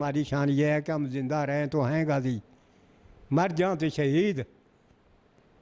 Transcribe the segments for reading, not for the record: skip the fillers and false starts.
हमारी शान ये है कि हम जिंदा रहें तो हैं गाजी, मर जाओ तो शहीद,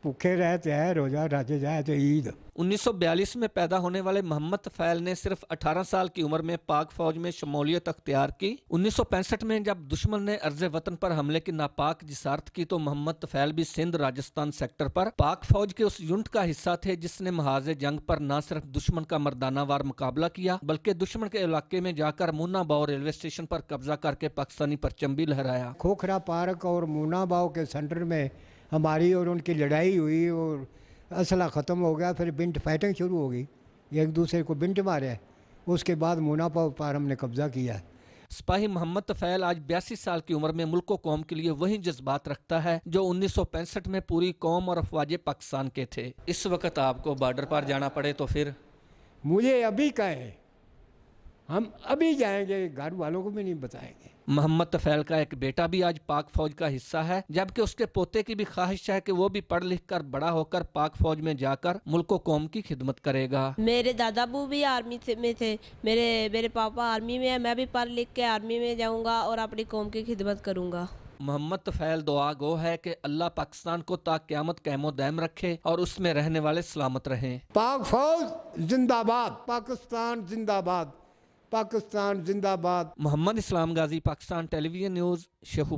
भूखे रहे तो है रोजा, रज जाए तो ईद। 1942 में पैदा होने वाले मोहम्मद तफैल ने सिर्फ 18 साल की उम्र में पाक फौज में शमूलियत अख्तियार की। 1965 में जब दुश्मन ने अर्ज वतन पर हमले की नापाक जिसारत की तो मोहम्मद तफैल भी सिंध राजस्थान सेक्टर पर पाक फौज के उस यूनिट का हिस्सा थे जिसने महाज जंग पर न सिर्फ दुश्मन का मर्दाना वार मुकाबला किया बल्कि दुश्मन के इलाके में जाकर मुन्ना बाव रेलवे स्टेशन पर कब्जा करके पाकिस्तानी परचम भी लहराया। खोखरा पार्क और मुन्ना बाव के सेंटर में हमारी और उनकी लड़ाई हुई और असला ख़त्म हो गया। फिर बिंट फाइटिंग शुरू हो गई, एक दूसरे को बिंट मारे। उसके बाद मुन्ना बाव पर हमने कब्जा किया। सिपाही मोहम्मद तफैल आज 82 साल की उम्र में मुल्क व कौम के लिए वही जज्बात रखता है जो 1965 में पूरी कौम और अफवाज पाकिस्तान के थे। इस वक्त आपको बॉर्डर पर जाना पड़े तो फिर मुझे अभी कहें हम अभी जाएंगे, घर वालों को भी नहीं बताएंगे। मोहम्मद तफैल का एक बेटा भी आज पाक फौज का हिस्सा है, जबकि उसके पोते की भी ख्वाहिश है कि वो भी पढ़ लिख कर बड़ा होकर पाक फौज में जाकर मुल्क व कौम की खिदमत करेगा। मेरे दादा अबू भी आर्मी में थे, मेरे पापा आर्मी में है, मैं भी पढ़ लिख के आर्मी में जाऊंगा और अपनी कौम की खिदमत करूंगा। मोहम्मद तफैल दुआ गो है कि अल्लाह पाकिस्तान को ता क़यामत क़ैमो दायम रखे और उसमें रहने वाले सलामत रहें। पाक फौज जिंदाबाद, पाकिस्तान जिंदाबाद, पाकिस्तान जिंदाबाद। मोहम्मद इस्लाम गाजी, पाकिस्तान टेलीविजन न्यूज़, शेखुपुर।